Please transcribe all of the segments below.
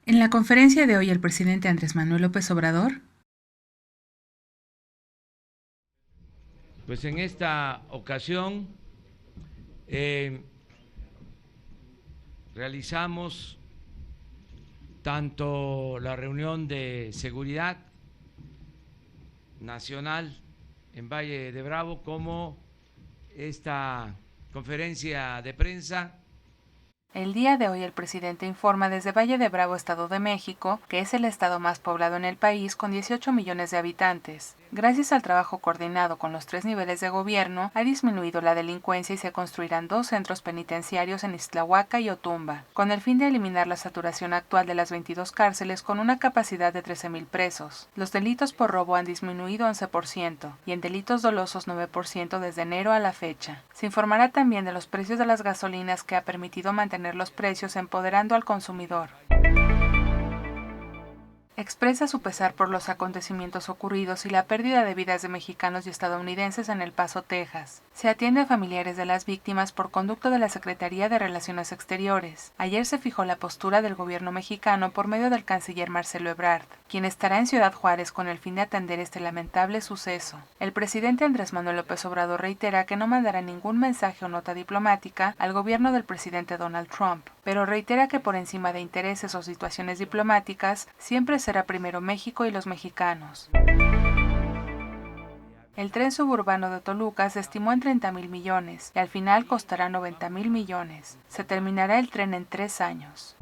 En la conferencia de hoy, el presidente Andrés Manuel López Obrador. Pues en esta ocasión eh, realizamos tanto la reunión de seguridad nacional en Valle de Bravo como esta conferencia de prensa. El día de hoy el presidente informa desde Valle de Bravo, Estado de México, que es el estado más poblado en el país con 18 millones de habitantes. Gracias al trabajo coordinado con los 3 niveles de gobierno, ha disminuido la delincuencia y se construirán 2 centros penitenciarios en Ixtlahuaca y Otumba, con el fin de eliminar la saturación actual de las 22 cárceles con una capacidad de 13,000 presos. Los delitos por robo han disminuido 11% y en delitos dolosos 9% desde enero a la fecha. Se informará también de los precios de las gasolinas que ha permitido mantener los precios empoderando al consumidor. Expresa su pesar por los acontecimientos ocurridos y la pérdida de vidas de mexicanos y estadounidenses en El Paso, Texas. Se atiende a familiares de las víctimas por conducto de la Secretaría de Relaciones Exteriores. Ayer se fijó la postura del gobierno mexicano por medio del canciller Marcelo Ebrard, quien estará en Ciudad Juárez con el fin de atender este lamentable suceso. El presidente Andrés Manuel López Obrador reitera que no mandará ningún mensaje o nota diplomática al gobierno del presidente Donald Trump, pero reitera que por encima de intereses o situaciones diplomáticas, siempre será primero México y los mexicanos. El tren suburbano de Toluca se estimó en 30,000 millones y al final costará 90,000 millones. Se terminará el tren en 3 años.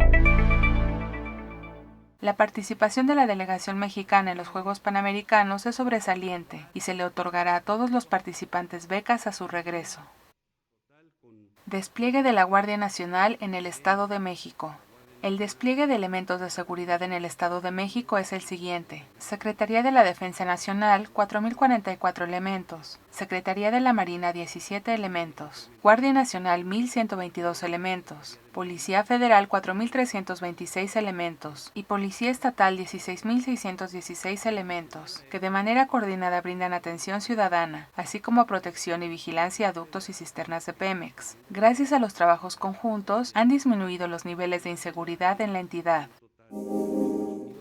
La participación de la delegación mexicana en los Juegos Panamericanos es sobresaliente y se le otorgará a todos los participantes becas a su regreso. Despliegue de la Guardia Nacional en el Estado de México. El despliegue de elementos de seguridad en el Estado de México es el siguiente. Secretaría de la Defensa Nacional, 4,044 elementos. Secretaría de la Marina, 17 elementos. Guardia Nacional, 1,122 elementos. Policía Federal, 4,326 elementos. Y Policía Estatal, 16,616 elementos, que de manera coordinada brindan atención ciudadana, así como protección y vigilancia a ductos y cisternas de Pemex. Gracias a los trabajos conjuntos, han disminuido los niveles de inseguridad en la entidad.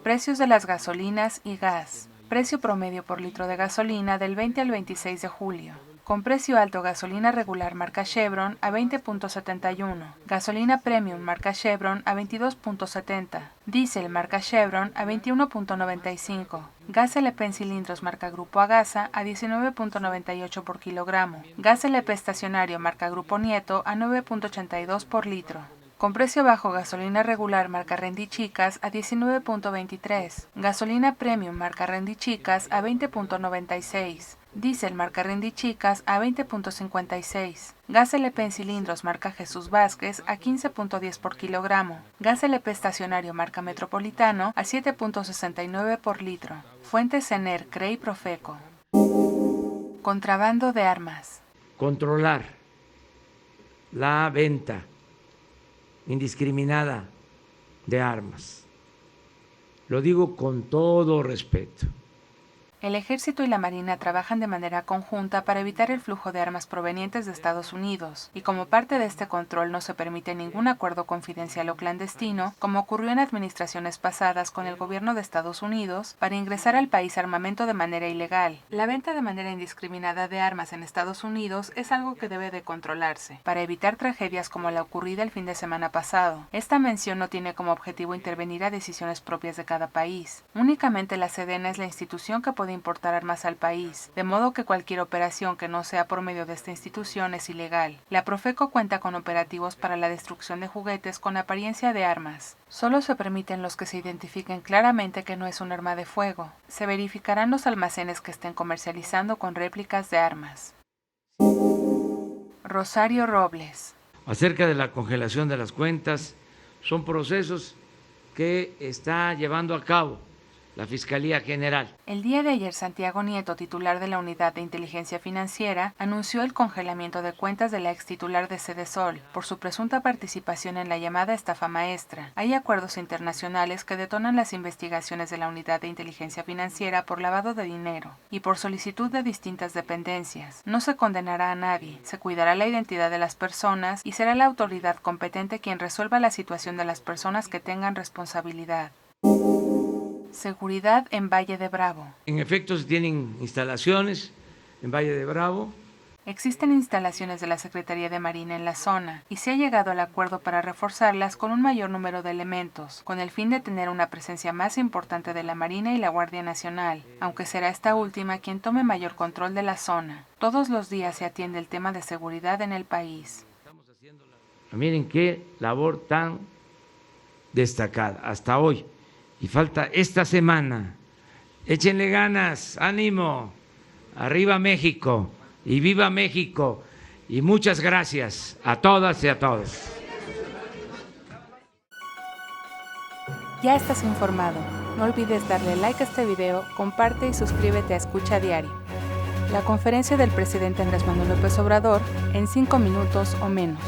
Precios de las gasolinas y gas. Precio promedio por litro de gasolina del 20 al 26 de julio. Con precio alto, gasolina regular marca Chevron a 20.71, gasolina premium marca Chevron a 22.70, diésel marca Chevron a 21.95, gas LP en cilindros marca Grupo Agasa a 19.98 por kilogramo, gas LP estacionario marca Grupo Nieto a 9.82 por litro. Con precio bajo, gasolina regular marca Rendichicas a 19.23, gasolina premium marca Rendichicas a 20.96, diésel marca Rendichicas a 20.56, gas LP en cilindros marca Jesús Vázquez a 15.10 por kilogramo, gas LP estacionario marca Metropolitano a 7.69 por litro. Fuentes Ener, CRE y Profeco. Contrabando de armas. Controlar la venta indiscriminada de armas. Lo digo con todo respeto. El Ejército y la Marina trabajan de manera conjunta para evitar el flujo de armas provenientes de Estados Unidos, y como parte de este control no se permite ningún acuerdo confidencial o clandestino, como ocurrió en administraciones pasadas con el gobierno de Estados Unidos, para ingresar al país armamento de manera ilegal. La venta de manera indiscriminada de armas en Estados Unidos es algo que debe de controlarse, para evitar tragedias como la ocurrida el fin de semana pasado. Esta mención no tiene como objetivo intervenir a decisiones propias de cada país. Únicamente la Sedena es la institución que puede importar armas al país, de modo que cualquier operación que no sea por medio de esta institución es ilegal. La Profeco cuenta con operativos para la destrucción de juguetes con apariencia de armas. Solo se permiten los que se identifiquen claramente que no es un arma de fuego. Se verificarán los almacenes que estén comercializando con réplicas de armas. Rosario Robles. Acerca de la congelación de las cuentas, son procesos que está llevando a cabo la Fiscalía General. El día de ayer, Santiago Nieto, titular de la Unidad de Inteligencia Financiera, anunció el congelamiento de cuentas de la extitular de Sedesol por su presunta participación en la llamada estafa maestra. Hay acuerdos internacionales que detonan las investigaciones de la Unidad de Inteligencia Financiera por lavado de dinero y por solicitud de distintas dependencias. No se condenará a nadie, se cuidará la identidad de las personas y será la autoridad competente quien resuelva la situación de las personas que tengan responsabilidad. Seguridad en Valle de Bravo. En efecto, se tienen instalaciones en Valle de Bravo. Existen instalaciones de la Secretaría de Marina en la zona y se ha llegado al acuerdo para reforzarlas con un mayor número de elementos, con el fin de tener una presencia más importante de la Marina y la Guardia Nacional, aunque será esta última quien tome mayor control de la zona. Todos los días se atiende el tema de seguridad en el país. Miren qué labor tan destacada hasta hoy. Y falta esta semana. Échenle ganas, ánimo, arriba México y viva México. Y muchas gracias a todas y a todos. Ya estás informado. No olvides darle like a este video, comparte y suscríbete a Escucha Diario. La conferencia del presidente Andrés Manuel López Obrador en 5 minutos o menos.